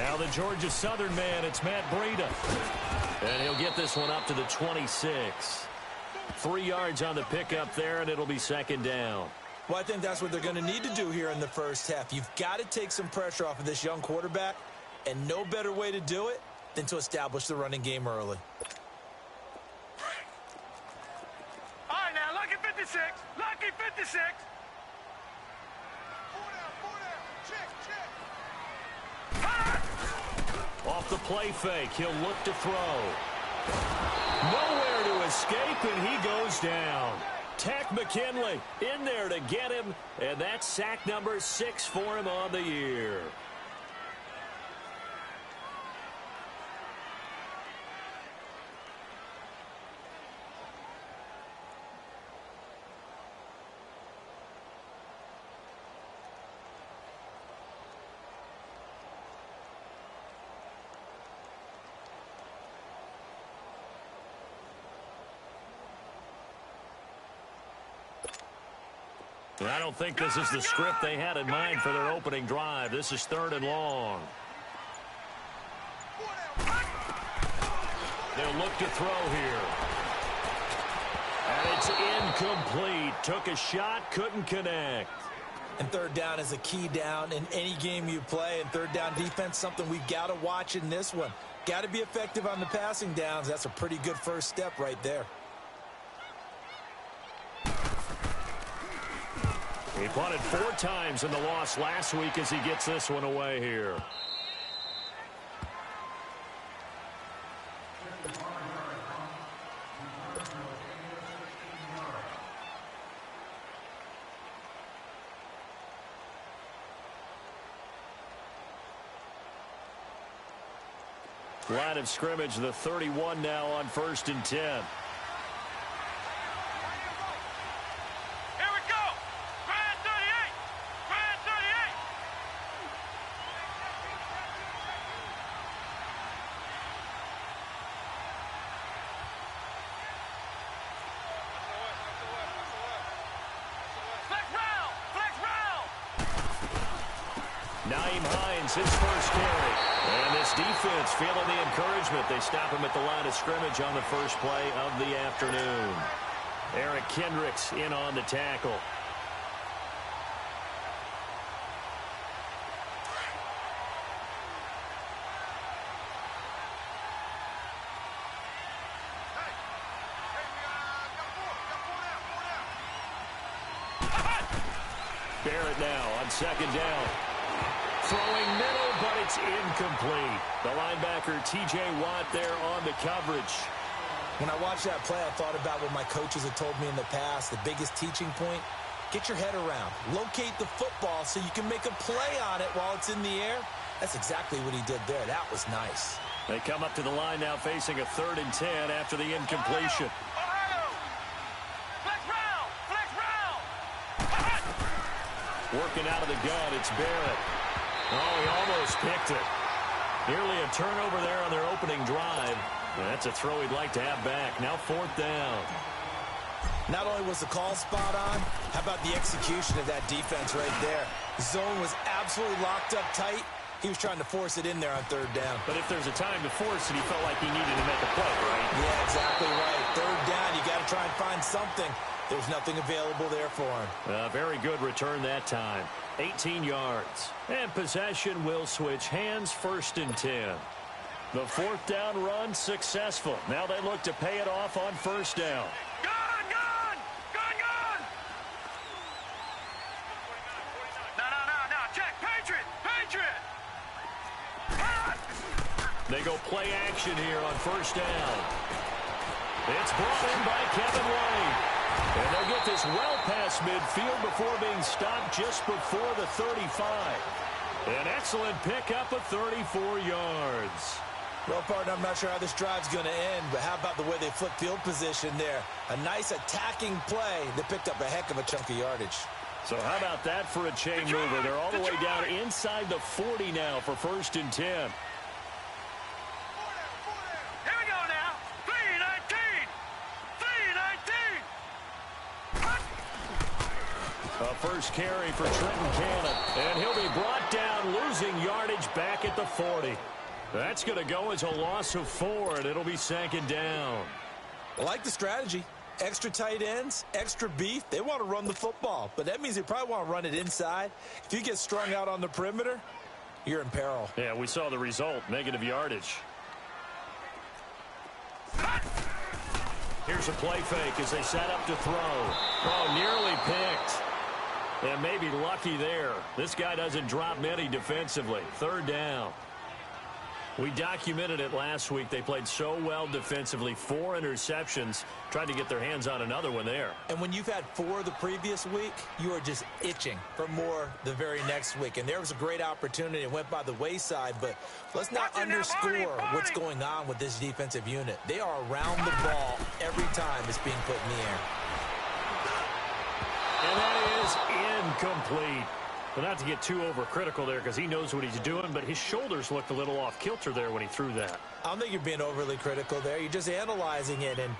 Now the Georgia Southern man, it's Matt Breida. And he'll get this one up to the 26. 3 yards on the pickup there, and it'll be second down. Well, I think that's what they're going to need to do here in the first half. You've got to take some pressure off of this young quarterback, and no better way to do it than to establish the running game early. All right, now, lucky 56. Lucky 56. Off the play fake, he'll look to throw. Nowhere to escape, and he goes down. Tech McKinley in there to get him, and that's sack number 6 for him on the year. I don't think this is the script they had in mind for their opening drive. This is 3rd and long. They'll look to throw here. And it's incomplete. Took a shot, couldn't connect. And 3rd down is a key down in any game you play. And 3rd down defense, something we've got to watch in this one. Got to be effective on the passing downs. That's a pretty good first step right there. He punted 4 times in the loss last week as he gets this one away here. Line of scrimmage, the 31 now on 1st and 10. His first carry. And this defense feeling the encouragement. They stop him at the line of scrimmage on the first play of the afternoon. Eric Kendricks in on the tackle. Barrett now on 2nd down. Throwing middle, but it's incomplete. The linebacker, T.J. Watt, there on the coverage. When I watched that play, I thought about what my coaches had told me in the past. The biggest teaching point, get your head around. Locate the football so you can make a play on it while it's in the air. That's exactly what he did there. That was nice. They come up to the line now facing a 3rd and 10 after the incompletion. Working out of the gun, it's Barrett. Oh, he almost picked it. Nearly a turnover there on their opening drive. That's a throw he'd like to have back. Now 4th down. Not only was the call spot on, how about the execution of that defense right there? The zone was absolutely locked up tight. He was trying to force it in there on 3rd down. But if there's a time to force it, he felt like he needed to make a play, right? Yeah, exactly right. 3rd down, you got to try and find something. There's nothing available there for him. Very good return that time. 18 yards. And possession will switch hands, 1st and 10. The 4th down run successful. Now they look to pay it off on 1st down. Gun! Gun! Gun! Gun! No. Check. Patriot! Patriot! They go play action here on 1st down. It's brought in by Kevin White. And they'll get this well past midfield before being stopped just before the 35. An excellent pickup of 34 yards. Well, partner, I'm not sure how this drive's going to end, but how about the way they flip field position there? A nice attacking play that picked up a heck of a chunk of yardage. So how about that for a chain mover? They're all the way down inside the 40 now for 1st and 10. A first carry for Trenton Cannon. And he'll be brought down, losing yardage back at the 40. That's going to go as a loss of 4, and it'll be second down. I like the strategy. Extra tight ends, extra beef. They want to run the football, but that means they probably want to run it inside. If you get strung out on the perimeter, you're in peril. Yeah, we saw the result, negative yardage. Here's a play fake as they set up to throw. Oh, nearly picked. And maybe lucky there. This guy doesn't drop many defensively. Third down. We documented it last week. They played so well defensively. 4 interceptions. Tried to get their hands on another one there. And when you've had 4 the previous week, you are just itching for more the very next week. And there was a great opportunity. It went by the wayside, but let's not underscore what's going on with this defensive unit. They are around the ball every time it's being put in the air. And that is incomplete. But not to get too overcritical there because he knows what he's doing, but his shoulders looked a little off kilter there when he threw that. I don't think you're being overly critical there. You're just analyzing it, and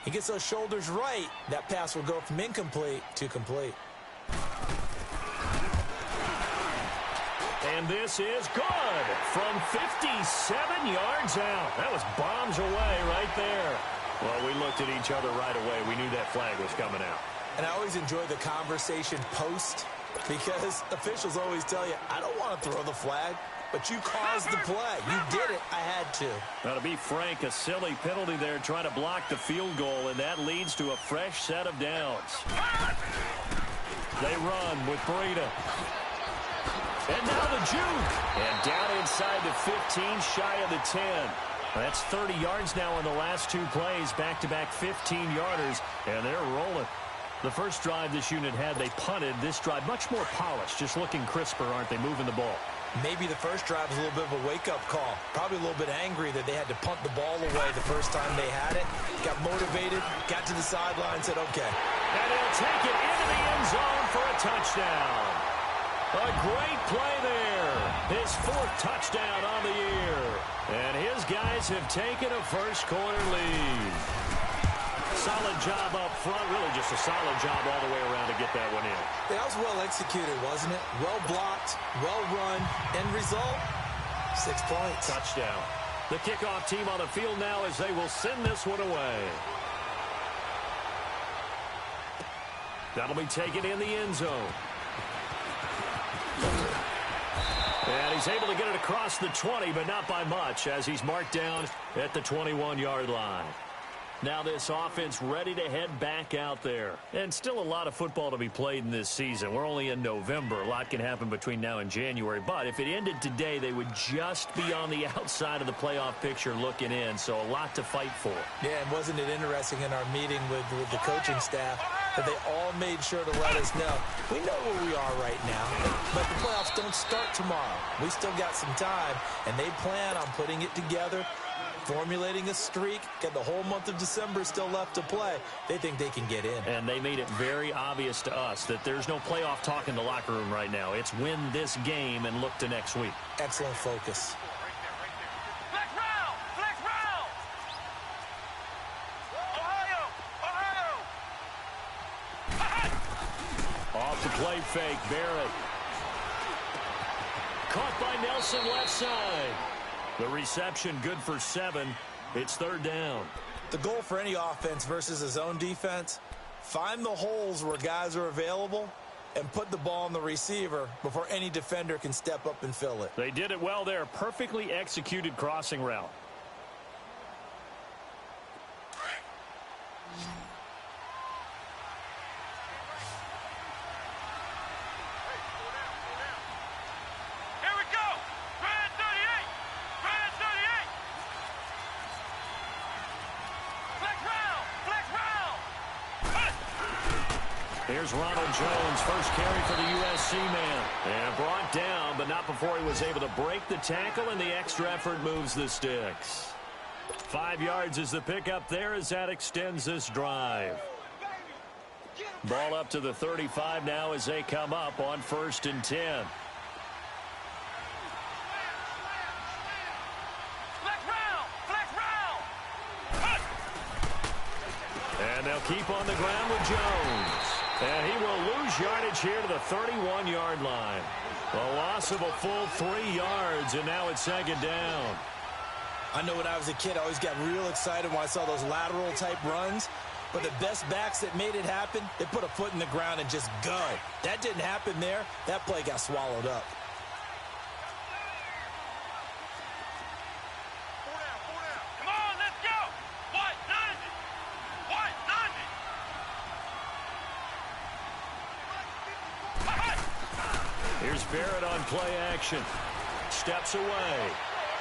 he gets those shoulders right. That pass will go from incomplete to complete. And this is good from 57 yards out. That was bombs away right there. Well, we looked at each other right away. We knew that flag was coming out. And I always enjoy the conversation post, because officials always tell you, I don't want to throw the flag, but you caused the play. You did it. I had to. Now, to be frank, a silly penalty there trying to block the field goal, and that leads to a fresh set of downs. They run with Breida. And now the juke. And down inside the 15, shy of the 10. That's 30 yards now in the last 2 plays, back-to-back 15-yarders, and they're rolling. The first drive this unit had, they punted. This drive, much more polished, just looking crisper, aren't they, moving the ball? Maybe the first drive was a little bit of a wake-up call. Probably a little bit angry that they had to punt the ball away the first time they had it. Got motivated, got to the sideline, said, okay. And he'll take it into the end zone for a touchdown. A great play there. His 4th touchdown on the year. And his guys have taken a first-quarter lead. Solid job up front. Really just a solid job all the way around to get that one in. That was well executed, wasn't it? Well blocked, well run. End result, 6 points. Touchdown. The kickoff team on the field now as they will send this one away. That'll be taken in the end zone. And he's able to get it across the 20, but not by much, as he's marked down at the 21-yard line. Now this offense ready to head back out there. And still a lot of football to be played in this season. We're only in November. A lot can happen between now and January. But if it ended today, they would just be on the outside of the playoff picture looking in. So a lot to fight for. Yeah, and wasn't it interesting in our meeting with the coaching staff that they all made sure to let us know, we know where we are right now, but the playoffs don't start tomorrow. We still got some time, and they plan on putting it together, formulating a streak. Got the whole month of December still left to play. They think they can get in. And they made it very obvious to us that there's no playoff talk in the locker room right now. It's win this game and look to next week. Excellent focus. Flex round! Flex round! Ohio! Off the play fake, Barrett. Caught by Nelson left side. The reception good for 7. It's 3rd down. The goal for any offense versus a zone defense, find the holes where guys are available and put the ball on the receiver before any defender can step up and fill it. They did it well there. Perfectly executed crossing route. Here we go! Brad 38! Brad 38! Flex round! Flex round! Here's Ronald Jones, first carry for the USC man. And brought down, but not before he was able to break the tackle, and the extra effort moves the sticks. 5 yards is the pickup there as that extends this drive. Ball up to the 35 now as they come up on 1st and 10. Flex round! Flex round! And they'll keep on the ground with Jones. And he will lose yardage here to the 31-yard line. A loss of a full 3 yards, and now it's second down. I know when I was a kid, I always got real excited when I saw those lateral-type runs. But the best backs that made it happen, they put a foot in the ground and just go. That didn't happen there. That play got swallowed up. Come on, let's go. White, 90. White, 90. Here's Barrett on play action. Steps away.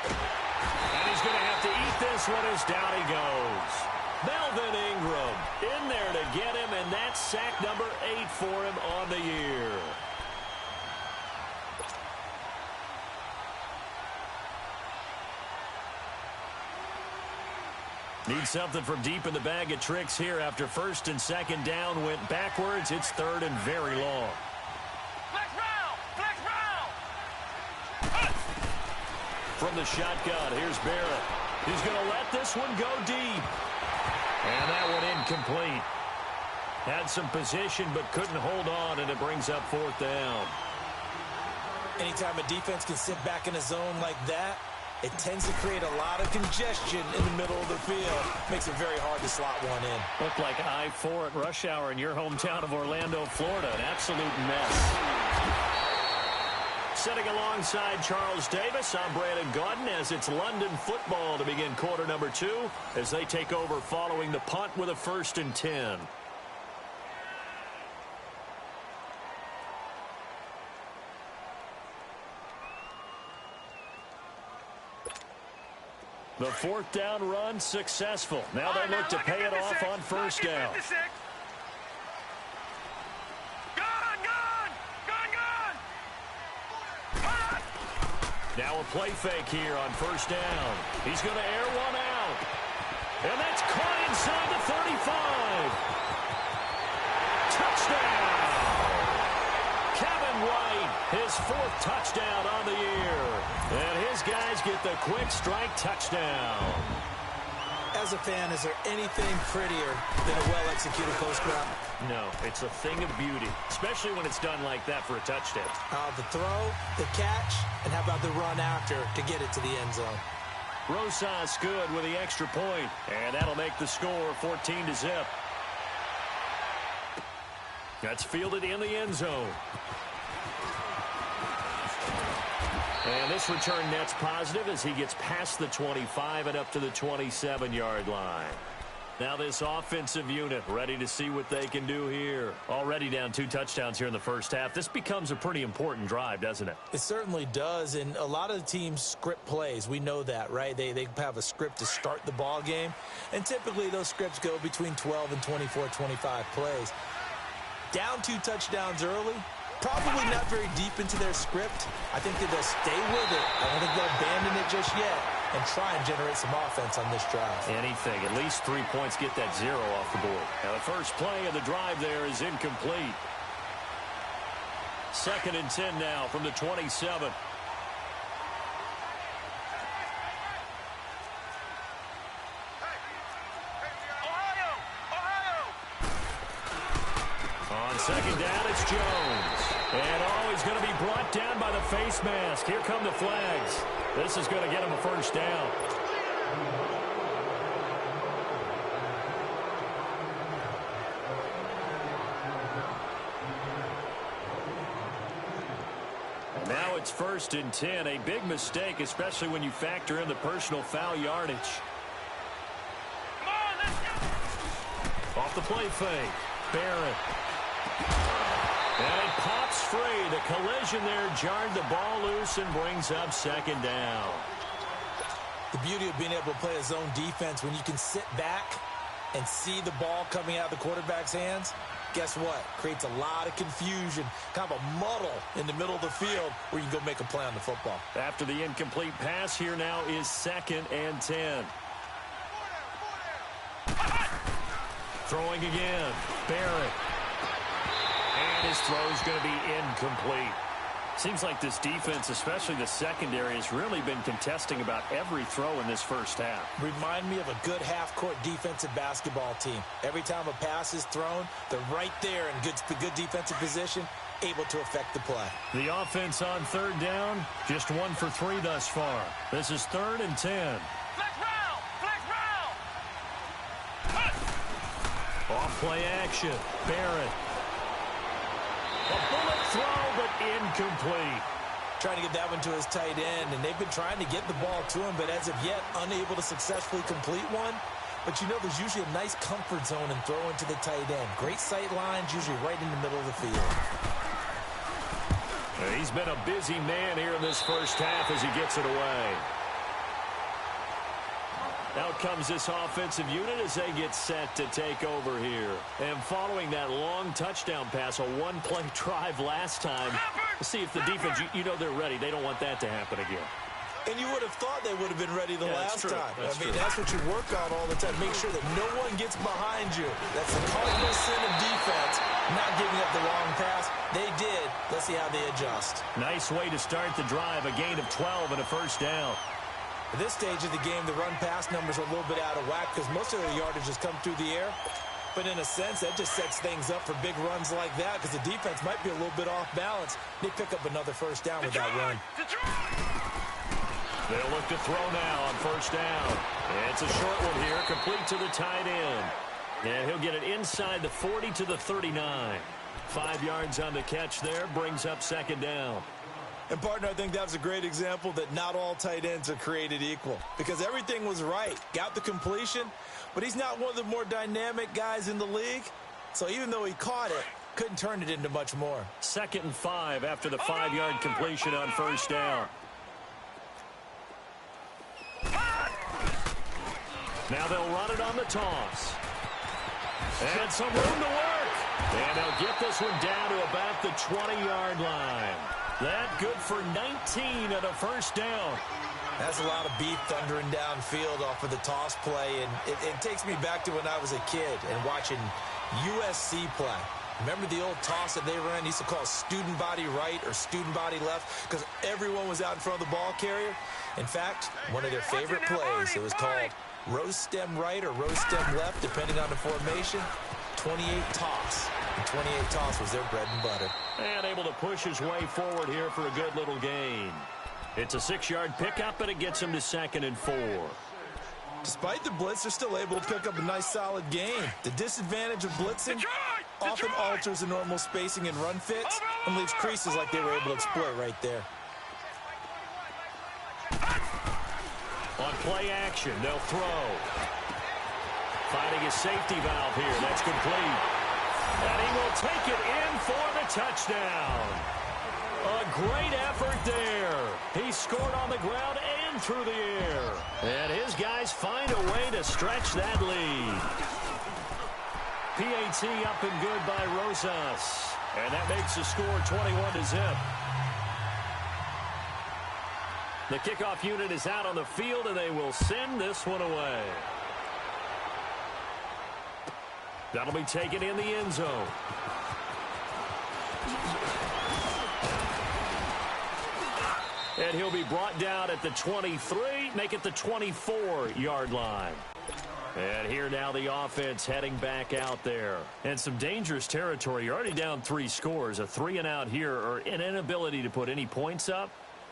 And he's going to have to eat this one as down he goes. Melvin Ingram in there to get him, and that's sack number 8 for him on the year. Need something from deep in the bag of tricks here after first and second down went backwards. It's third and very long. Flex round. Flex round. From the shotgun, here's Barrett. He's going to let this one go deep. And that one incomplete. Had some position but couldn't hold on, and it brings up fourth down. Anytime a defense can sit back in a zone like that, it tends to create a lot of congestion in the middle of the field. Makes it very hard to slot one in. Looked like I-4 at rush hour in your hometown of Orlando, Florida. An absolute mess. Sitting alongside Charles Davis, I'm Brandon Gaudin as it's London football to begin quarter number 2 as they take over following the punt with a 1st and 10. The 4th down run successful. Now they look to pay it off on 1st down. Now a play fake here on 1st down. He's going to air one out. And that's caught inside the 35. Touchdown! Kevin White, his 4th touchdown on the year. And his guys get the quick strike touchdown. As a fan, is there anything prettier than a well-executed post route? No, it's a thing of beauty, especially when it's done like that for a touchdown. The throw, the catch, and how about the run after to get it to the end zone? Rosas good with the extra point, and that'll make the score 14-0. That's fielded in the end zone. And this return net's positive as he gets past the 25 and up to the 27-yard line. Now this offensive unit ready to see what they can do here. Already down 2 touchdowns here in the first half. This becomes a pretty important drive, doesn't it? It certainly does, and a lot of the teams script plays. We know that, right? They have a script to start the ball game, and typically those scripts go between 12 and 24, 25 plays. Down 2 touchdowns early, probably not very deep into their script. I think that they'll stay with it. I don't think they'll abandon it just yet and try and generate some offense on this drive. Anything. At least 3 points get that 0 off the board. Now the first play of the drive there is incomplete. 2nd and 10 now from the 27. On 2nd down, it's Jones. And he's going to be brought down by the face mask. Here come the flags. This is going to get him a 1st down. And now it's 1st and 10. A big mistake, especially when you factor in the personal foul yardage. Come on, let's go. Off the play fake. Barrett. And it pops free. The collision there jarred the ball loose and brings up 2nd down. The beauty of being able to play a zone defense when you can sit back and see the ball coming out of the quarterback's hands, guess what? Creates a lot of confusion, kind of a muddle in the middle of the field where you can go make a play on the football. After the incomplete pass, here now is 2nd and 10. Throwing again. Barrett. And his throw's going to be incomplete. Seems like this defense, especially the secondary, has really been contesting about every throw in this first half. Remind me of a good half-court defensive basketball team. Every time a pass is thrown, they're right there in good defensive position, able to affect the play. The offense on third down, just 1 for 3 thus far. This is 3rd and 10. Flex round! Flex round! Off play action. Barrett. A bullet throw, but incomplete. Trying to get that one to his tight end, and they've been trying to get the ball to him, but as of yet, unable to successfully complete one. But you know, there's usually a nice comfort zone in throwing to the tight end. Great sight lines, usually right in the middle of the field. He's been a busy man here in this first half as he gets it away. Out comes this offensive unit as they get set to take over here. And following that long touchdown pass, a one-play drive last time, let's see if the defense, you know they're ready. They don't want that to happen again. And you would have thought they would have been ready the last time. That's what you work on all the time. Make sure that no one gets behind you. That's the cardinal sin of defense, not giving up the wrong pass. They did. Let's see how they adjust. Nice way to start the drive, a gain of 12 and a first down. At this stage of the game, the run-pass numbers are a little bit out of whack because most of their yardage has come through the air. But in a sense, that just sets things up for big runs like that because the defense might be a little bit off balance. They pick up another first down with that run. They'll look to throw now on first down. It's a short one here, complete to the tight end. And he'll get it inside the 40 to the 39. 5 yards on the catch there, brings up second down. And, partner, I think that was a great example that not all tight ends are created equal because everything was right. Got the completion, but he's not one of the more dynamic guys in the league. So even though he caught it, couldn't turn it into much more. 2nd and 5 after the 5-yard completion on first down. Now they'll run it on the toss. And some room to work. And they'll get this one down to about the 20-yard line. That good for 19 at a first down. That's a lot of beef thundering downfield off of the toss play, and it takes me back to when I was a kid and watching USC play. Remember the old toss that they ran? They used to call student body right or student body left because everyone was out in front of the ball carrier. In fact, one of their favorite plays, it was called rose stem right or rose stem left, depending on the formation. 28 toss. And 28 toss was their bread and butter. And able to push his way forward here for a good little gain. It's a 6-yard pickup, and it gets him to 2nd and 4. Despite the blitz, they're still able to pick up a nice, solid gain. The disadvantage of blitzing often alters the normal spacing and run fits and leaves creases like they were able to exploit right there. On play action, they'll throw. Finding a safety valve here. That's complete. And he will take it in for the touchdown. A great effort there. He scored on the ground and through the air. And his guys find a way to stretch that lead. PAT up and good by Rosas. And that makes the score 21-0. The kickoff unit is out on the field, and they will send this one away. That'll be taken in the end zone. And he'll be brought down at the 23, make it the 24-yard line. And here now the offense heading back out there. And some dangerous territory. You're already down 3 scores. A 3-and-out here, or an inability to put any points up.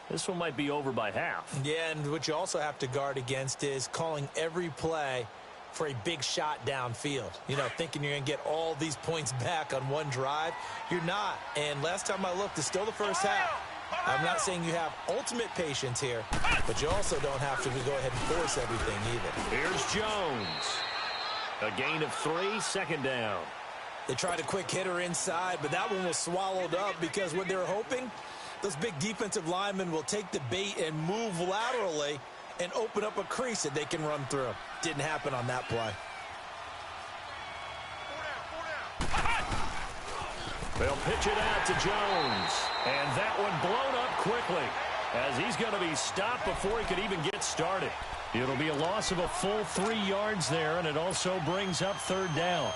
This one might be over by half. Yeah, and what you also have to guard against is calling every play for a big shot downfield. You know, thinking you're going to get all these points back on one drive. You're not. And last time I looked, it's still the first half. I'm not saying you have ultimate patience here, but you also don't have to go ahead and force everything either. Here's Jones. A gain of 3, 2nd down. They tried a quick hitter inside, but that one was swallowed up because what they're hoping, those big defensive linemen will take the bait and move laterally and open up a crease that they can run through. Didn't happen on that play. They'll pitch it out to Jones. And that one blown up quickly as he's going to be stopped before he could even get started. It'll be a loss of a full 3 yards there, and it also brings up 3rd down.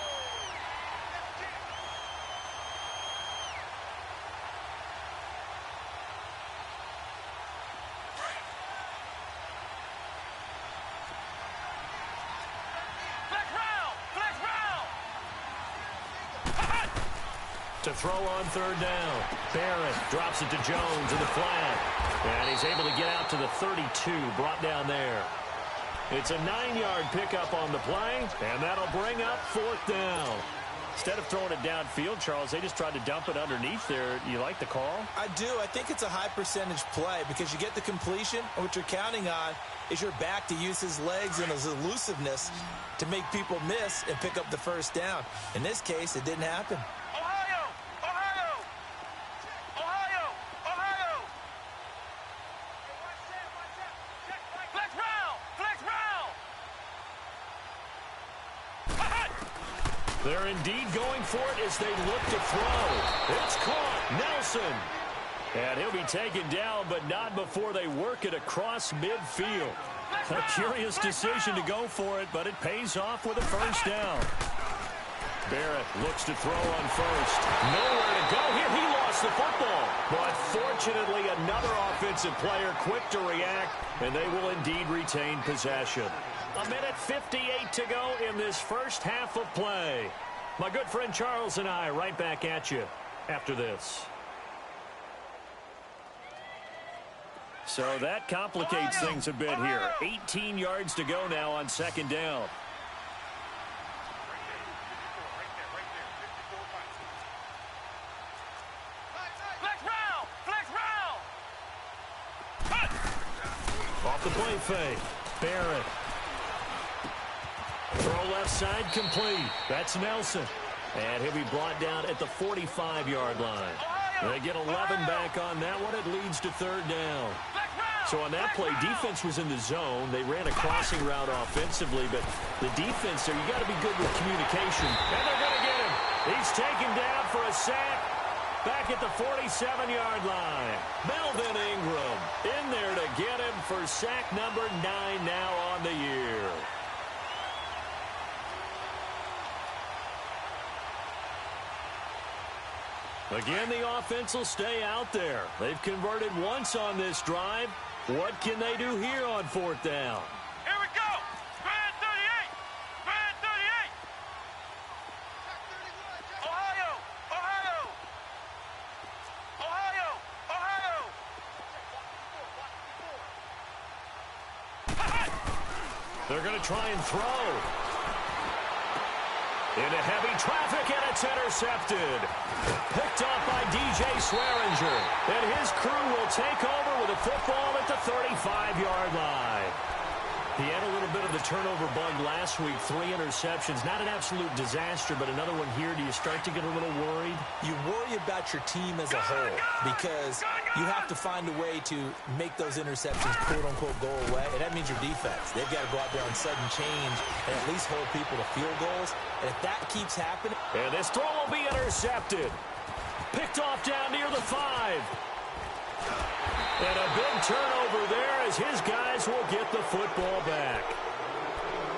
To throw on third down. Barrett drops it to Jones in the flat. And he's able to get out to the 32, brought down there. It's a 9-yard pickup on the play, and that'll bring up fourth down. Instead of throwing it downfield, Charles, they just tried to dump it underneath there. You like the call? I do. I think it's a high-percentage play because you get the completion, and what you're counting on is your back to use his legs and his elusiveness to make people miss and pick up the first down. In this case, it didn't happen. Ohio! Ohio! Ohio! Ohio! Flex round! Flex round! They're indeed going for it as they look to throw. It's caught. Nelson. And he'll be taken down, but not before they work it across midfield. A curious decision to go for it, but it pays off with a first down. Barrett looks to throw on first. Nowhere to go here. He lost the football. But fortunately, another offensive player quick to react, and they will indeed retain possession. 1:58 to go in this first half of play. My good friend Charles and I right back at you after this. So that complicates things a bit here. 18 yards to go now on second down. Flex round! Flex round! Off the play fake. Barrett. Throw left side complete. That's Nelson. And he'll be brought down at the 45-yard line. They get 11 back on that one. It leads to third down. So on that play, defense was in the zone. They ran a crossing route offensively, but the defense there, you got to be good with communication. And they're going to get him. He's taken down for a sack back at the 47-yard line. Melvin Ingram in there to get him for sack number 9 now on the year. Again, the offense will stay out there. They've converted once on this drive. What can they do here on fourth down? Here we go! Grand 38! Grand 38! Ohio! Ohio! Ohio! Ohio! They're going to try and throw. Into heavy traffic, and it's intercepted. Picked off by DJ Swearinger. And his crew will take over with a football at the 35-yard line. He had a little bit of the turnover bug last week. 3 interceptions. Not an absolute disaster, but another one here. Do you start to get a little worried? You worry about your team as a whole because you have to find a way to make those interceptions, quote-unquote, go away, and that means your defense. They've got to go out there on sudden change and at least hold people to field goals, and if that keeps happening... And this throw will be intercepted. Picked off down near the 5. And a big turnover there as his guys will get the football back.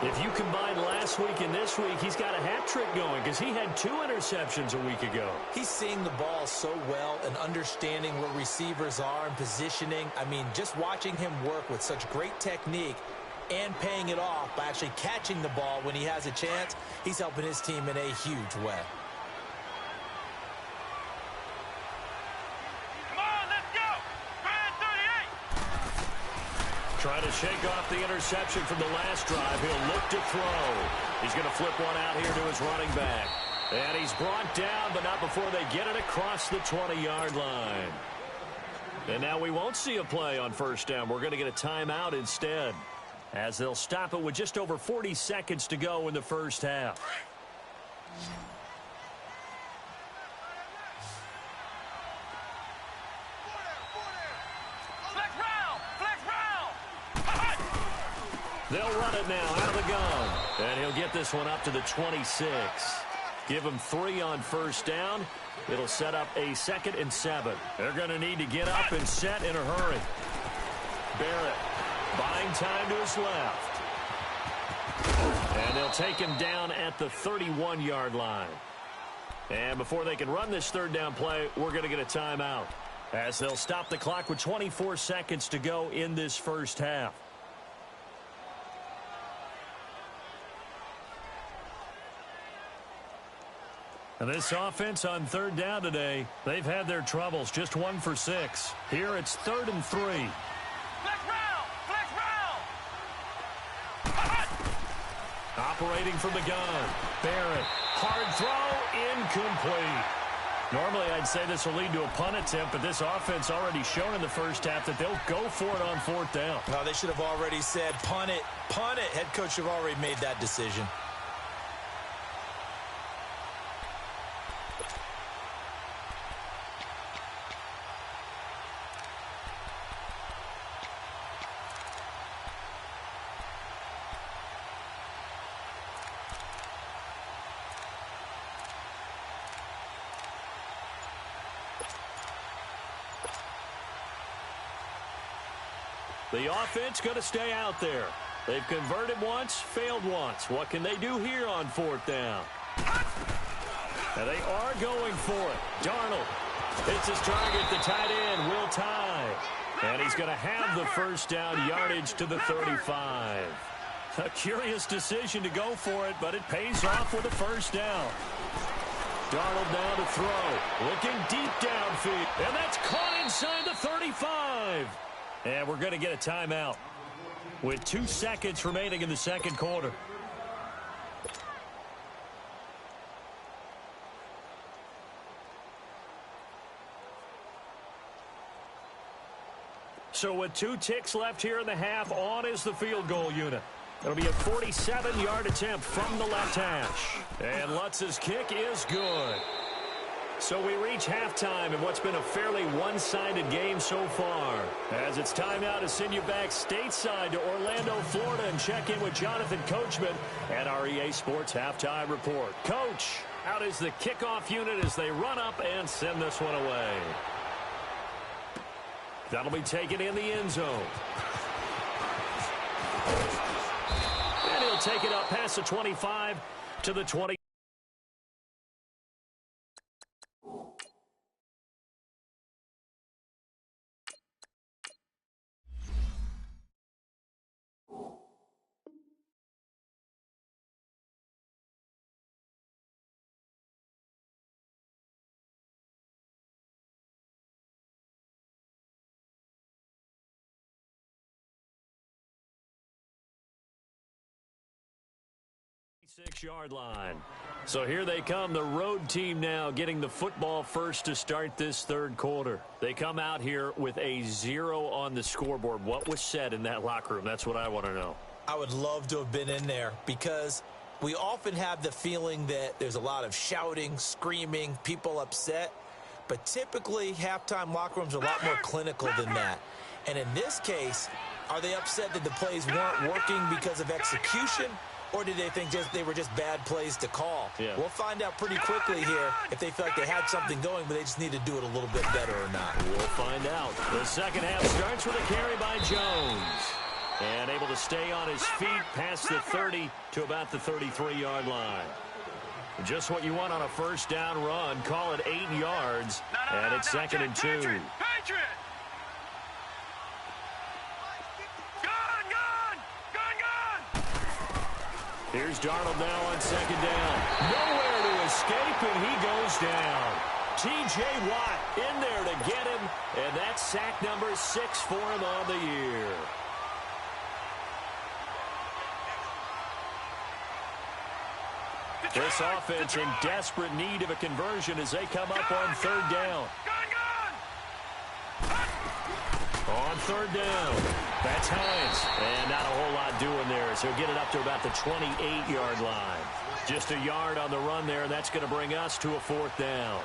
If you combine last week and this week, he's got a hat trick going because he had 2 interceptions a week ago. He's seeing the ball so well and understanding where receivers are and positioning. I mean, just watching him work with such great technique and paying it off by actually catching the ball when he has a chance, he's helping his team in a huge way. Trying to shake off the interception from the last drive. He'll look to throw. He's going to flip one out here to his running back. And he's brought down, but not before they get it across the 20-yard line. And now we won't see a play on first down. We're going to get a timeout instead, as they'll stop it with just over 40 seconds to go in the first half. They'll run it now out of the gun. And he'll get this one up to the 26. Give him 3 on first down. It'll set up a 2nd and 7. They're going to need to get up and set in a hurry. Barrett buying time to his left. And they'll take him down at the 31-yard line. And before they can run this third down play, we're going to get a timeout, as they'll stop the clock with 24 seconds to go in this first half. And this offense on third down today, they've had their troubles. Just 1 for 6. Here it's 3rd and 3. Flex round! Flex round! Operating from the gun. Barrett. Hard throw. Incomplete. Normally I'd say this will lead to a punt attempt, but this offense already shown in the first half that they'll go for it on 4th down. No, they should have already said punt it. Punt it. Head coach should have already made that decision. The offense going to stay out there. They've converted once, failed once. What can they do here on 4th down? And they are going for it. Darnold hits his target. The tight end, Will Tye. And he's going to have the first down yardage to the 35. A curious decision to go for it, but it pays off with a first down. Darnold now to throw. Looking deep downfield. And that's caught inside the 35. And we're going to get a timeout with 2 seconds remaining in the second quarter. So with 2 ticks left here in the half, on is the field goal unit. It'll be a 47-yard attempt from the left hash. And Lutz's kick is good. So we reach halftime in what's been a fairly one-sided game so far. As it's time now to send you back stateside to Orlando, Florida, and check in with Jonathan Coachman at our EA Sports Halftime Report. Coach, out is the kickoff unit as they run up and send this one away. That'll be taken in the end zone. And he'll take it up past the 25 to the 20. Six-yard line. So here they come, the road team now getting the football first to start this third quarter. They come out here with a 0 on the scoreboard. What was said in that locker room? That's what I want to know. I would love to have been in there because we often have the feeling that there's a lot of shouting, screaming, people upset. But typically, halftime locker rooms are a lot more clinical than that. And in this case, are they upset that the plays weren't working because of execution? Or did they think they were just bad plays to call? Yeah. We'll find out pretty quickly here if they feel like they had something going, but they just need to do it a little bit better or not. We'll find out. The second half starts with a carry by Jones. And able to stay on his feet past the 30 to about the 33-yard line. Just what you want on a first down run. Call it 8 yards. And it's 2nd and 2. Patriot! Here's Darnold now on 2nd down. Nowhere to escape, and he goes down. T.J. Watt in there to get him, and that's sack number 6 for him on the year. This offense in desperate need of a conversion as they come up on 3rd down. On 3rd down, that's Hines. And not a whole lot doing there, so he'll get it up to about the 28-yard line. Just a yard on the run there, and that's going to bring us to a 4th down.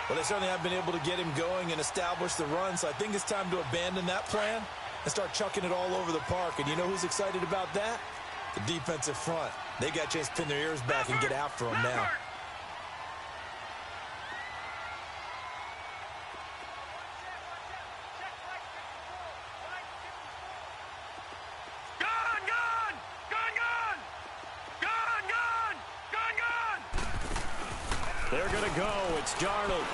Well, they certainly have been able to get him going and establish the run, so I think it's time to abandon that plan and start chucking it all over the park. And you know who's excited about that? The defensive front. They got a chance to pin their ears back and get after him now. They're going to go. It's Darnold.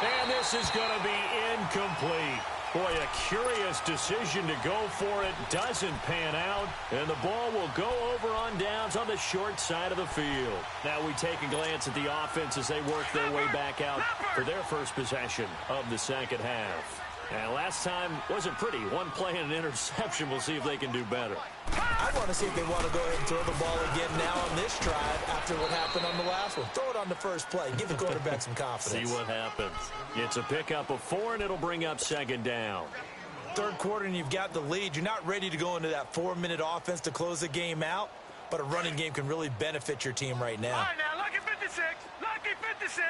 And this is going to be incomplete. Boy, a curious decision to go for it. Doesn't pan out. And the ball will go over on downs on the short side of the field. Now we take a glance at the offense as they work their way back out for their first possession of the second half. And last time wasn't pretty. One play and an interception. We'll see if they can do better. I want to see if they want to go ahead and throw the ball again now on this drive after what happened on the last one. Throw it on the first play. Give the quarterback some confidence. See what happens. It's a pickup of 4, and it'll bring up second down. Third quarter, and you've got the lead. You're not ready to go into that 4-minute offense to close the game out, but a running game can really benefit your team right now. All right, now, lucky 56. Lucky 56.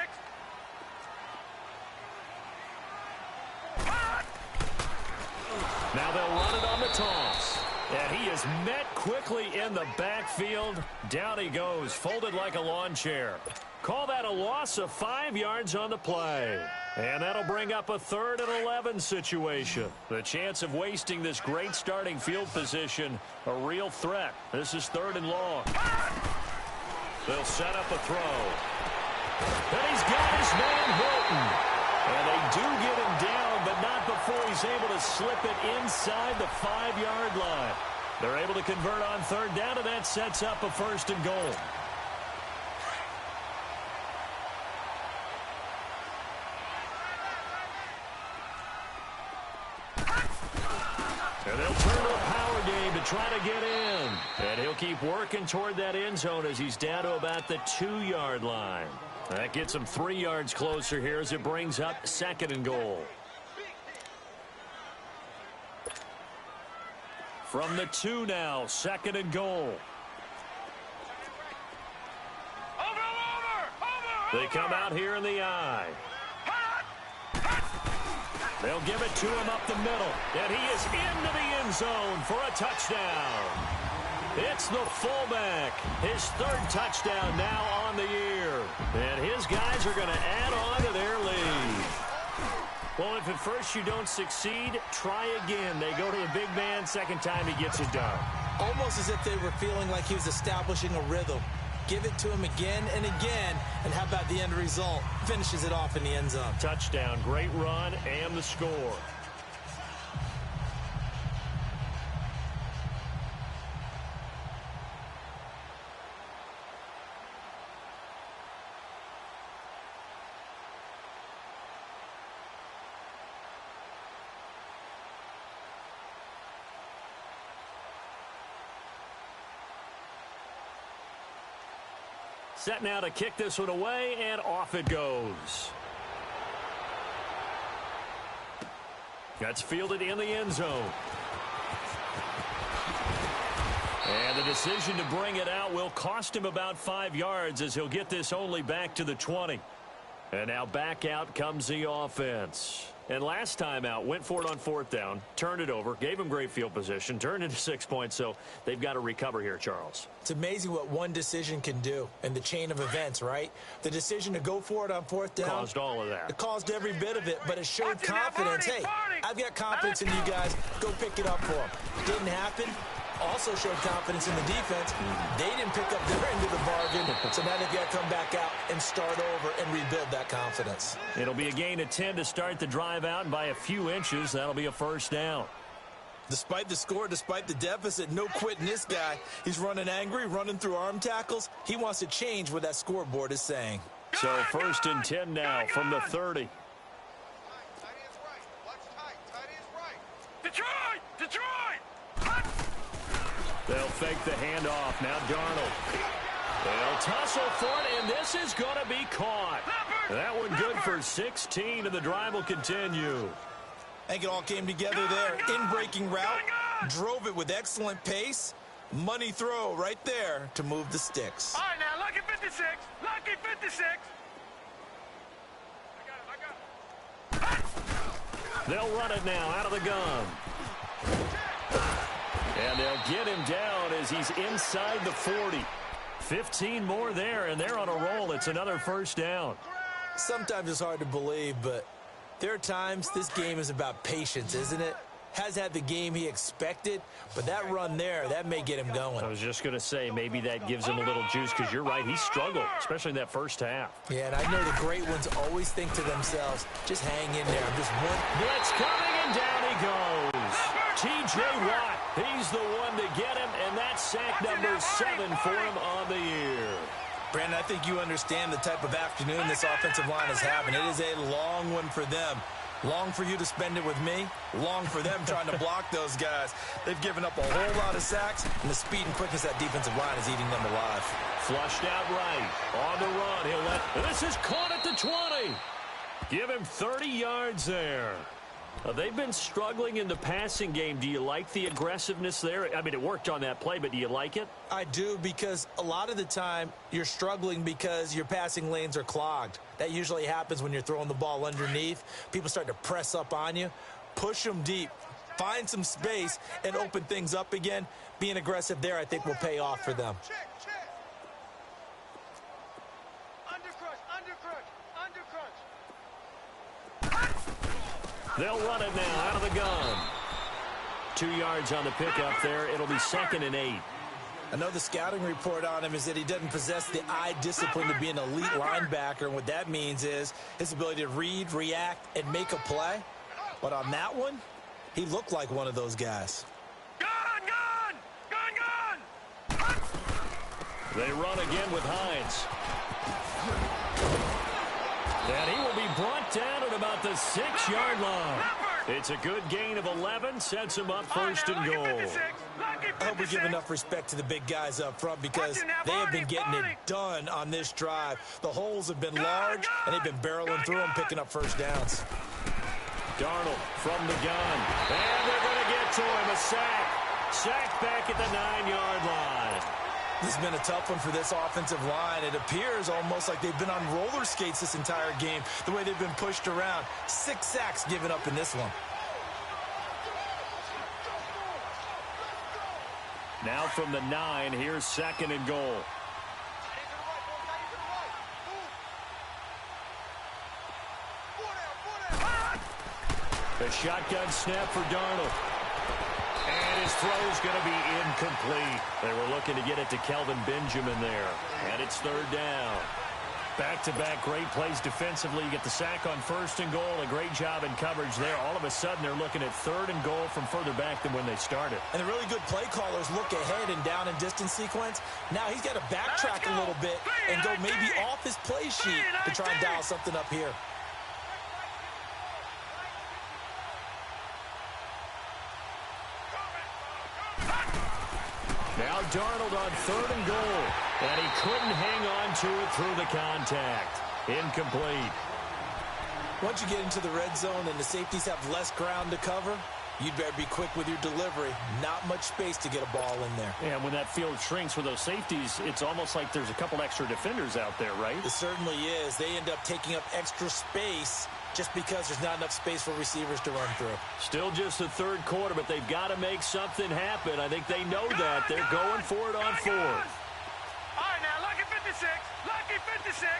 Now they'll run it on the toss. And he is met quickly in the backfield. Down he goes, folded like a lawn chair. Call that a loss of 5 yards on the play. And that'll bring up a 3rd and 11 situation. The chance of wasting this great starting field position, a real threat. This is 3rd and long. They'll set up a throw. And he's got his man Hilton. And they do get him down, but not before he's able to slip it inside the 5-yard line. They're able to convert on 3rd down, and that sets up a 1st and goal. And they'll turn to a power game to try to get in. And he'll keep working toward that end zone as he's down to about the 2-yard line. That gets him 3 yards closer here as it brings up 2nd and goal. From the 2 now, 2nd and goal. They come out here in the I. They'll give it to him up the middle. And he is into the end zone for a touchdown. It's the fullback. His 3rd touchdown now on the year. And his guys are going to add on to their lead. Well, if at first you don't succeed, try again. They go to the big man. 2nd time he gets it done. Almost as if they were feeling like he was establishing a rhythm. Give it to him again and again. And how about the end result? Finishes it off in the end zone. Touchdown, great run, and the score. Set now to kick this one away, and off it goes. That's fielded in the end zone. And the decision to bring it out will cost him about 5 yards as he'll get this only back to the 20. And now back out comes the offense. And last time out, went for it on 4th down, turned it over, gave him great field position, turned into 6 points, so they've got to recover here, Charles. It's amazing what one decision can do in the chain of events, right? The decision to go for it on 4th down. Caused all of that. It caused every bit of it, but it showed confidence. Hey, I've got confidence in you guys. Go pick it up for them. Didn't happen. Also showed confidence in the defense. They didn't pick up their end of the bargain, so now they've got to come back out and start over and rebuild that confidence. It'll be a gain of 10 to start the drive out, and by a few inches, that'll be a 1st down. Despite the score, despite the deficit, no quitting this guy. He's running angry, running through arm tackles. He wants to change what that scoreboard is saying. So 1st and 10 now from the 30. Detroit! Detroit! They'll fake the handoff. Now Darnold. They'll tussle for it, and this is going to be caught. That one good for 16, and the drive will continue. I think it all came together there. In-breaking route, drove it with excellent pace. Money throw right there to move the sticks. All right, now, lucky 56. Lucky 56. I got him. They'll run it now out of the gun. And they'll get him down as he's inside the 40. 15 more there, and they're on a roll. It's another 1st down. Sometimes it's hard to believe, but there are times this game is about patience, isn't it? Has had the game he expected, but that run there, that may get him going. I was just going to say, maybe that gives him a little juice, because you're right, he struggled, especially in that 1st half. Yeah, and I know the great ones always think to themselves, just hang in there. I'm just one. Blitz coming, and And down he goes. T.J. Watt, he's the one to get him, and that's sack number 7 for him on the year. Brandon, I think you understand the type of afternoon this offensive line is having. It is a long one for them. Long for you to spend it with me. Long for them trying to block those guys. They've given up a whole lot of sacks, and the speed and quickness of that defensive line is eating them alive. Flushed out right. On the run. He'll let... This is caught at the 20. Give him 30 yards there. They've been struggling in the passing game. Do you like the aggressiveness there? I mean, it worked on that play, but do you like it? I do, because a lot of the time you're struggling because your passing lanes are clogged. That usually happens when you're throwing the ball underneath. People start to press up on you. Push them deep. Find some space and open things up again. Being aggressive there, I think, will pay off for them. They'll run it now out of the gun. 2 yards on the pickup there. It'll be 2nd and 8. I know the scouting report on him is that he doesn't possess the eye discipline to be an elite linebacker. And what that means is his ability to read, react, and make a play. But on that one, he looked like one of those guys. Gun! They run again with Hines. And he will be brought down at about the 6-yard line. It's a good gain of 11. Sets him up 1st and goal. I hope we give enough respect to the big guys up front, because they have been getting it done on this drive. The holes have been large, and they've been barreling through them, picking up first downs. Darnold from the gun. And they're going to get to him. A sack. Sack back at the 9-yard line. This has been a tough one for this offensive line. It appears almost like they've been on roller skates this entire game, the way they've been pushed around. 6 sacks given up in this one. Now from the 9, here's 2nd and goal. A shotgun snap for Darnold. And his throw's going to be incomplete. They were looking to get it to Kelvin Benjamin there. And it's 3rd down. Back-to-back great plays defensively. You get the sack on 1st and goal. A great job in coverage there. All of a sudden, they're looking at 3rd and goal from further back than when they started. And the really good play callers look ahead and down and distance sequence. Now he's got to backtrack a little bit and go maybe off his play sheet to try and dial something up here. Now Darnold on 3rd and goal. And he couldn't hang on to it through the contact. Incomplete. Once you get into the red zone and the safeties have less ground to cover, you'd better be quick with your delivery. Not much space to get a ball in there. And when that field shrinks with those safeties, it's almost like there's a couple extra defenders out there, right? It certainly is. They end up taking up extra space just because there's not enough space for receivers to run through. Still just the 3rd quarter, but they've got to make something happen. I think they know that. They're going for it on 4th. All right, now, lucky 56. Lucky 56.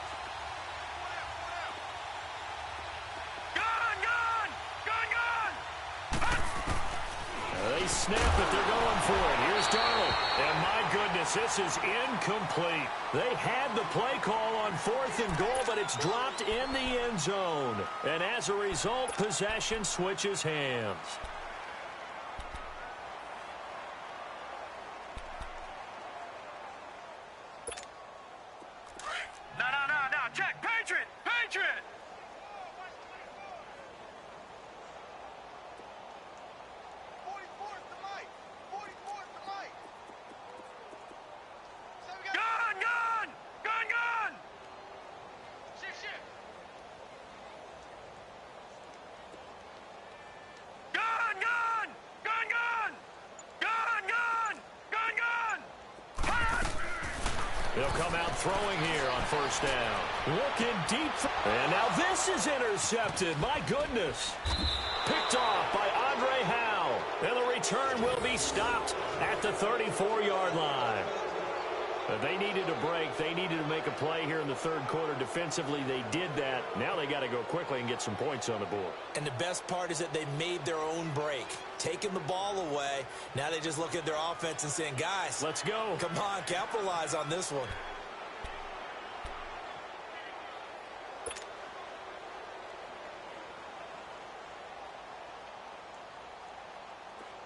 They snap it. They're going for it. Here's Darnold. And my goodness, this is incomplete. They had the play call on 4th and goal, but it's dropped in the end zone. And as a result, possession switches hands. No. Check. Patriot. Patriot. Gun! Shift. Gun! They'll come out throwing here on 1st down. Looking deep. And now this is intercepted. My goodness. Picked off by Andre Howe. And the return will be stopped at the 34-yard line. They needed a break. They needed to make a play here in the 3rd quarter. Defensively, they did that. Now they got to go quickly and get some points on the board. And the best part is that they made their own break. Taking the ball away. Now they just look at their offense and saying, guys, let's go. Come on, capitalize on this one.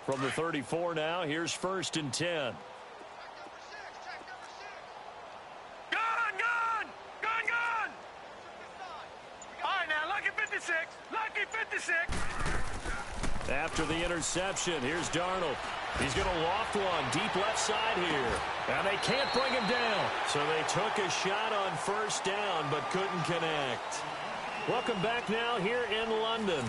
From the 34 now, here's 1st and 10. After the interception, here's Darnold. He's going to loft one deep left side here. And they can't bring him down. So they took a shot on 1st down but couldn't connect. Welcome back now here in London.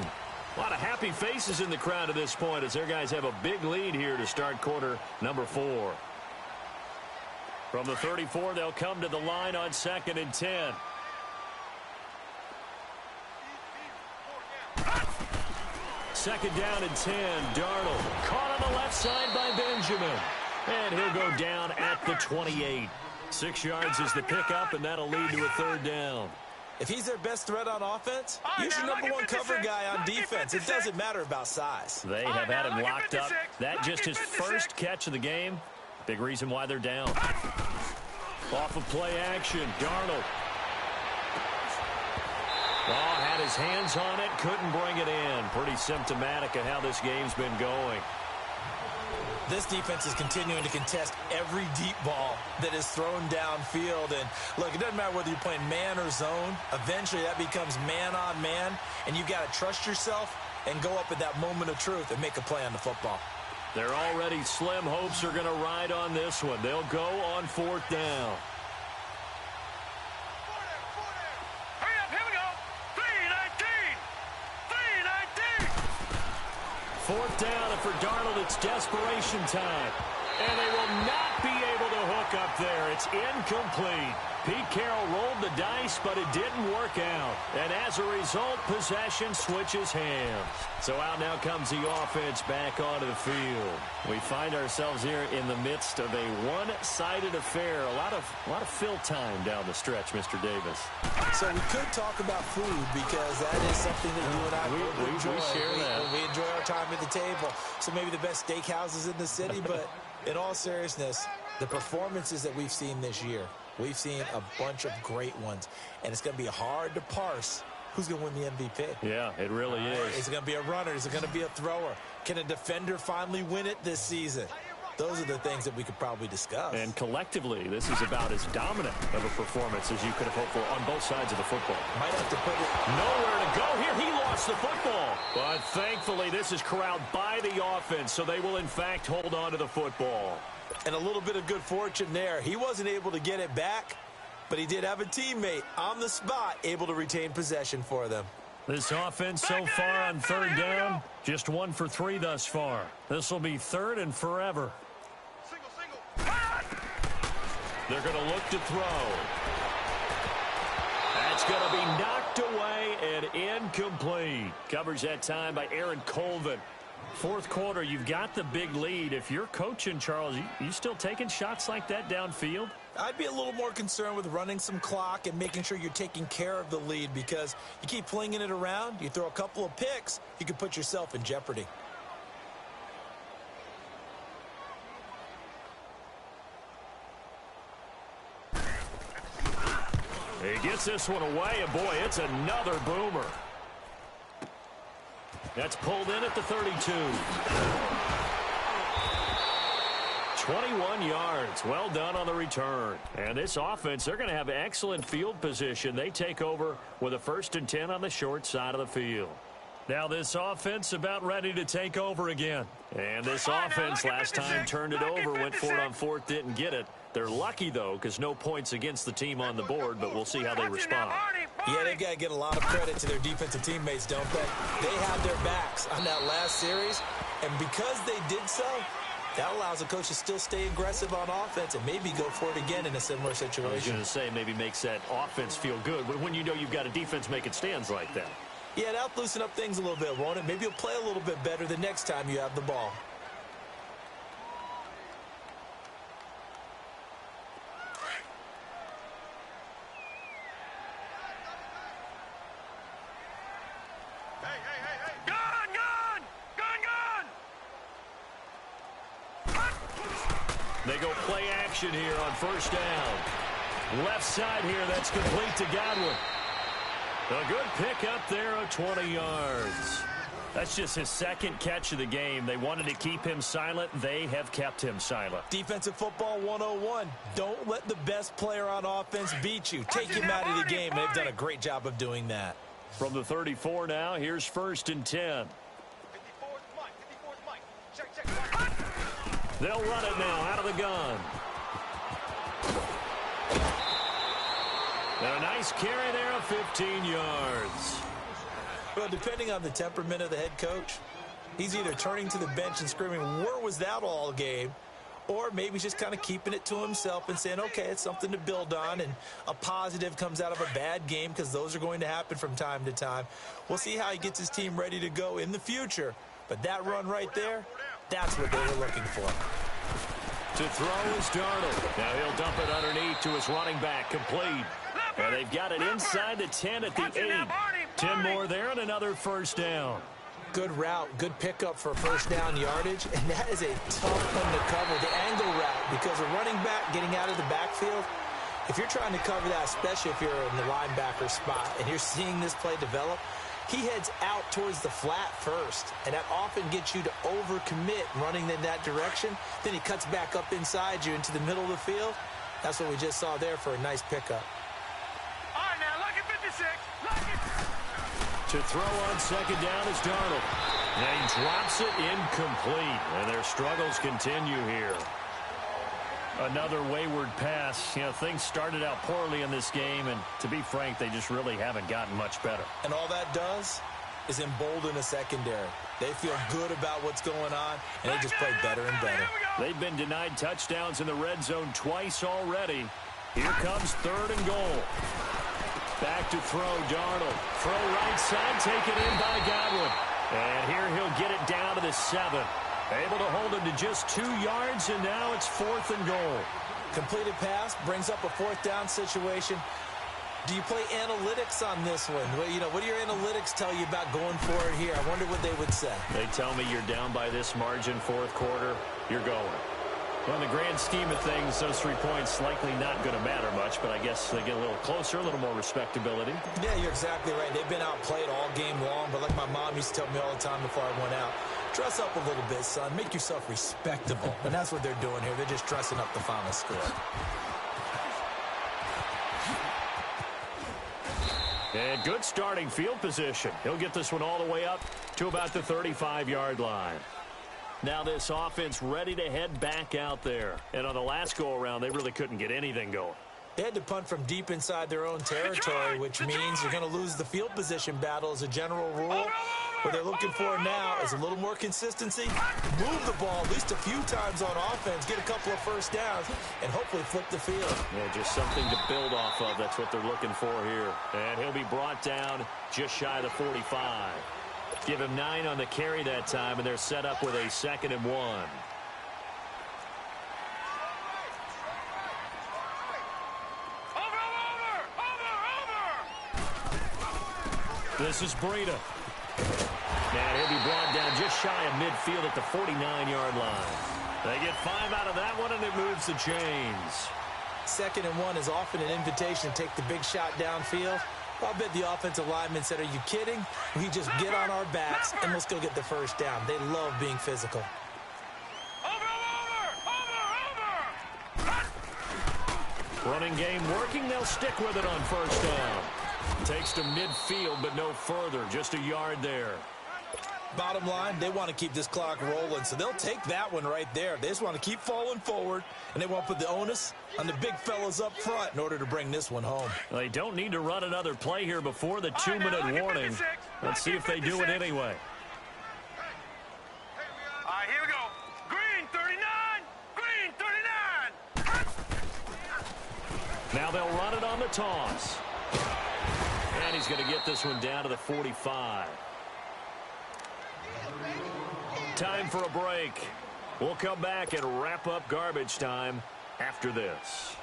A lot of happy faces in the crowd at this point as their guys have a big lead here to start quarter number 4. From the 34, they'll come to the line on 2nd and 10. Second down and 10. Darnold caught on the left side by Benjamin. And he'll go down at the 28. 6 yards is the pickup, and that'll lead to a 3rd down. If he's their best threat on offense, use your number 1 cover guy on defense. It doesn't matter about size. They have had him locked up. That just his first catch of the game. Big reason why they're down. Off of play action, Darnold. Oh, had his hands on it, couldn't bring it in. Pretty symptomatic of how this game's been going. This defense is continuing to contest every deep ball that is thrown downfield. And look, it doesn't matter whether you're playing man or zone. Eventually that becomes man on man, and you got to trust yourself and go up at that moment of truth and make a play on the football. Their already slim hopes are going to ride on this one. They'll go on 4th down. Fourth down, and for Darnold, it's desperation time. And they will not be able to hook up there. It's incomplete. Pete Carroll rolled the dice, but it didn't work out. And as a result, possession switches hands. So out now comes the offense back onto the field. We find ourselves here in the midst of a one-sided affair. A lot of fill time down the stretch, Mr. Davis. So we could talk about food because that is something that you and I enjoy. We share that. We enjoy our time at the table. So maybe the best steakhouses in the city, but in all seriousness, the performances that we've seen this year, we've seen a bunch of great ones, and it's going to be hard to parse who's going to win the MVP. Yeah, it really is. Is it going to be a runner? Is it going to be a thrower? Can a defender finally win it this season? Those are the things that we could probably discuss. And collectively, this is about as dominant of a performance as you could have hoped for on both sides of the football. Might have to put it nowhere to go here. He lost the football. But thankfully, this is corralled by the offense, so they will, in fact, hold on to the football. And a little bit of good fortune there. He wasn't able to get it back, but he did have a teammate on the spot able to retain possession for them. This offense so far on 3rd down, just 1 for 3 thus far. This will be 3rd and forever. They're going to look to throw. That's going to be knocked away and incomplete. Covers that time by Aaron Colvin. 4th quarter, you've got the big lead. If you're coaching, Charles, you still taking shots like that downfield? I'd be a little more concerned with running some clock and making sure you're taking care of the lead, because you keep flinging it around, you throw a couple of picks, you could put yourself in jeopardy. He gets this one away, and boy, it's another boomer. That's pulled in at the 32. 21 yards. Well done on the return. And this offense, they're going to have excellent field position. They take over with a 1st and 10 on the short side of the field. Now this offense about ready to take over again. And this offense last time turned it over, went for it on 4th, didn't get it. They're lucky, though, because no points against the team on the board, but we'll see how they respond. Yeah, they've got to get a lot of credit to their defensive teammates, don't they? They had their backs on that last series, and because they did so, that allows the coach to still stay aggressive on offense and maybe go for it again in a similar situation. I was going to say maybe makes that offense feel good, but when you know you've got a defense making stands like that. Yeah, that'll loosen up things a little bit, won't it? Maybe you'll play a little bit better the next time you have the ball. They go play action here on 1st down. Left side here, that's complete to Godwin. A good pick up there of 20 yards. That's just his second catch of the game. They wanted to keep him silent. They have kept him silent. Defensive football 101. Don't let the best player on offense beat you. Take him out of the game. They've done a great job of doing that. From the 34 now, here's 1st and 10. They'll run it now out of the gun. And a nice carry there of 15 yards. Well, depending on the temperament of the head coach, he's either turning to the bench and screaming, where was that all game? Or maybe just kind of keeping it to himself and saying, okay, it's something to build on, and a positive comes out of a bad game because those are going to happen from time to time. We'll see how he gets his team ready to go in the future. But that run right there, that's what they were looking for. To throw is Darnold. Now he'll dump it underneath to his running back, complete. And they've got it inside the 10 at the 8. 10 more there and another 1st down. Good route, good pickup for 1st down yardage, and that is a tough one to cover, the angle route, because a running back getting out of the backfield, if you're trying to cover that, especially if you're in the linebacker spot, and you're seeing this play develop, he heads out towards the flat first, and that often gets you to overcommit running in that direction. Then he cuts back up inside you into the middle of the field. That's what we just saw there for a nice pickup. All right, now, look at 56. Look at... To throw on 2nd down is Darnold. And he drops it incomplete. And their struggles continue here. Another wayward pass. You know, things started out poorly in this game, and to be frank, they just really haven't gotten much better. And all that does is embolden a secondary. They feel good about what's going on, and they just play better and better. They've been denied touchdowns in the red zone twice already. Here comes 3rd and goal. Back to throw, Darnold. Throw right side, taken in by Godwin. And here he'll get it down to the 7. Able to hold him to just 2 yards, and now it's 4th and goal. Completed pass brings up a 4th down situation. Do you play analytics on this one? Well, you know, what do your analytics tell you about going for it here? I wonder what they would say. They tell me you're down by this margin, 4th quarter, you're going. Well, in the grand scheme of things, those 3 points likely not going to matter much, but I guess they get a little closer, a little more respectability. Yeah, you're exactly right. They've been outplayed all game long, but like my mom used to tell me all the time before I went out, dress up a little bit, son. Make yourself respectable. And that's what they're doing here. They're just dressing up the final score. And good starting field position. He'll get this one all the way up to about the 35-yard line. Now this offense ready to head back out there. And on the last go-around, they really couldn't get anything going. They had to punt from deep inside their own territory, which means you're going to lose the field position battle as a general rule. What they're looking for now is a little more consistency, move the ball at least a few times on offense, get a couple of 1st downs, and hopefully flip the field. Yeah, just something to build off of. That's what they're looking for here. And he'll be brought down just shy of the 45. Give him 9 on the carry that time, and they're set up with a 2nd and 1. This is Breida. And he'll be brought down just shy of midfield at the 49-yard line. They get 5 out of that one, and it moves the chains. 2nd and 1 is often an invitation to take the big shot downfield. I bet the offensive linemen said, are you kidding? We just get on our backs, and let's go get the 1st down. They love being physical. Running game working. They'll stick with it on 1st down. Takes to midfield, but no further. Just a yard there. Bottom line, they want to keep this clock rolling, so they'll take that one right there. They just want to keep falling forward, and they want to put the onus on the big fellas up front in order to bring this one home. They don't need to run another play here before the 2-minute warning. Let's see if they do it anyway. All right, here we go. Green 39. Green 39. Now they'll run it on the toss. And he's going to get this one down to the 45. Time for a break. We'll come back and wrap up garbage time after this.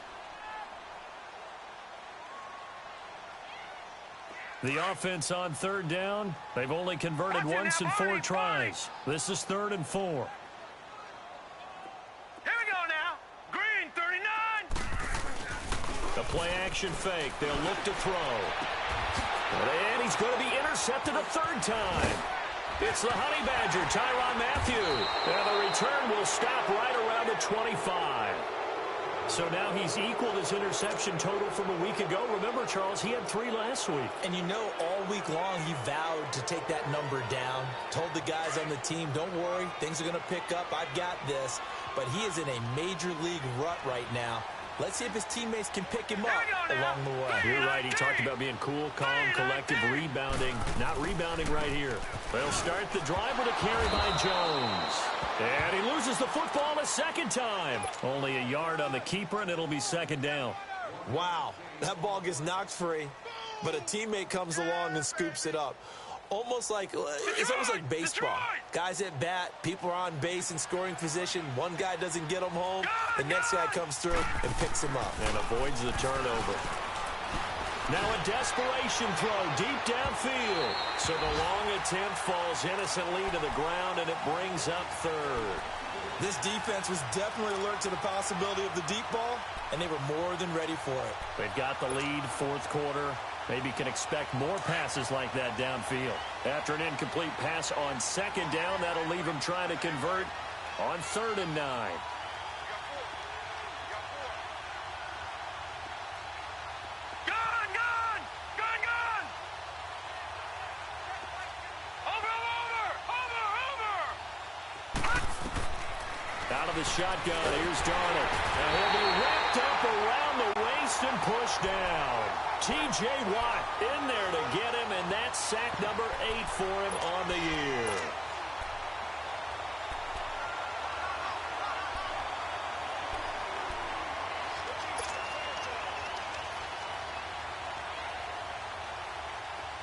The offense on 3rd down. They've only converted once in 4 tries. This is 3rd and 4. Here we go now. Green 39. The play action fake. They'll look to throw. And he's going to be intercepted a 3rd time. It's the Honey Badger, Tyrann Mathieu. And the return will stop right around the 25. So now he's equaled his interception total from a week ago. Remember, Charles, he had 3 last week. And you know, all week long he vowed to take that number down. Told the guys on the team, don't worry, things are going to pick up. I've got this. But he is in a major league rut right now. Let's see if his teammates can pick him up along the way. You're right. He talked about being cool, calm, collective, rebounding. Not rebounding right here. They'll start the drive with a carry by Jones. And he loses the football a second time. Only a yard on the keeper, and it'll be second down. Wow, that ball gets knocked free, but a teammate comes along and scoops it up. It's almost like baseball. Guys at bat, people are on base in scoring position. One guy doesn't get them home. The next guy comes through and picks him up. And avoids the turnover. Now a desperation throw deep downfield. So the long attempt falls innocently to the ground, and it brings up third. This defense was definitely alert to the possibility of the deep ball, and they were more than ready for it. They've got the lead, fourth quarter. Maybe can expect more passes like that downfield. After an incomplete pass on second down, that'll leave him trying to convert on 3rd and 9. Out of the shotgun, here's Darnold. And he'll be wrapped up around the waist and pushed down. T.J. Watt in there to get him, and that's sack number 8 for him on the year.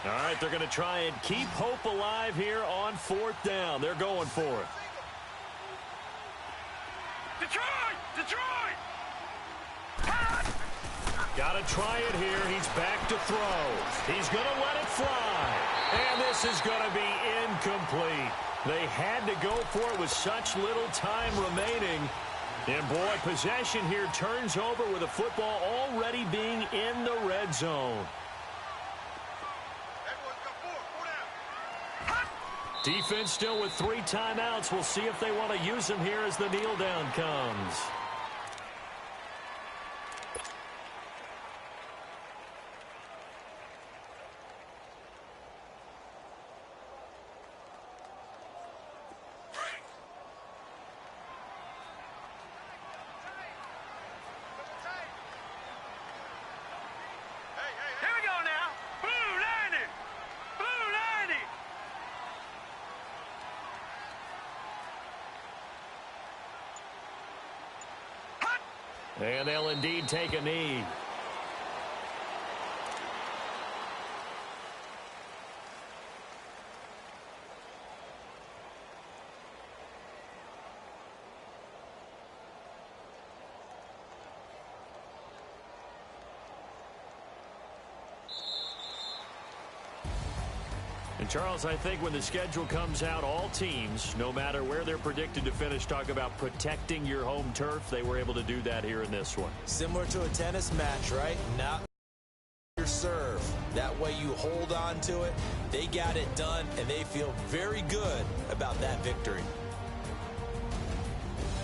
All right, they're going to try and keep hope alive here on 4th down. They're going for it. Detroit! Got to try it here. He's back to throw. He's going to let it fly. And this is going to be incomplete. They had to go for it with such little time remaining. And, boy, possession here turns over with the football already being in the red zone. Defense still with 3 timeouts. We'll see if they want to use them here as the kneel down comes. Here we go now. Blue 90. Blue 90. And they'll indeed take a knee. And Charles, I think when the schedule comes out, all teams, no matter where they're predicted to finish, talk about protecting your home turf. They were able to do that here in this one. Similar to a tennis match, right? Not your serve. That way you hold on to it. They got it done, and they feel very good about that victory.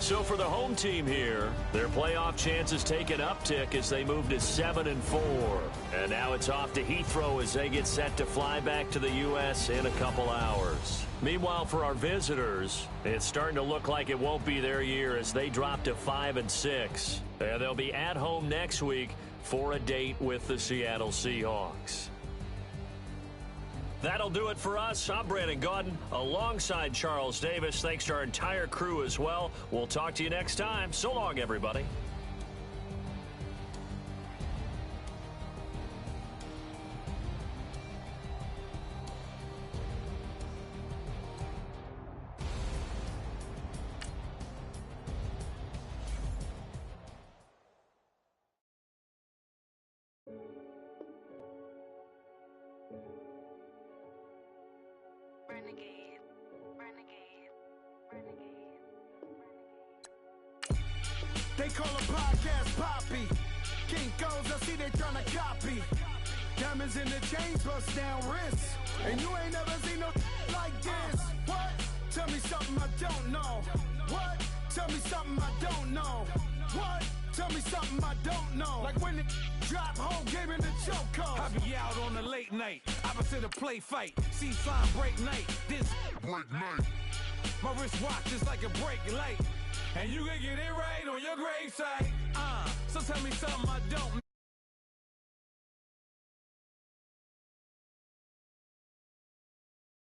So for the home team here, their playoff chances take an uptick as they move to 7-4. And now it's off to Heathrow as they get set to fly back to the U.S. in a couple hours. Meanwhile, for our visitors, it's starting to look like it won't be their year as they drop to 5-6. And they'll be at home next week for a date with the Seattle Seahawks. That'll do it for us. I'm Brandon Gaudin alongside Charles Davis. Thanks to our entire crew as well. We'll talk to you next time. So long, everybody. They call a podcast Poppy. King goes, I see they tryna copy. Diamonds in the chains, bust down wrists. And you ain't never seen no like this. What? Tell me something I don't know. What? Tell me something I don't know. What? Tell me something I don't know. Like when the drop, whole game in the choke code. I be out on the late night, opposite a play fight. See sign break night, this break night. My wristwatch is like a break light. And you can get it right on your gravesite. So tell me something I don't know.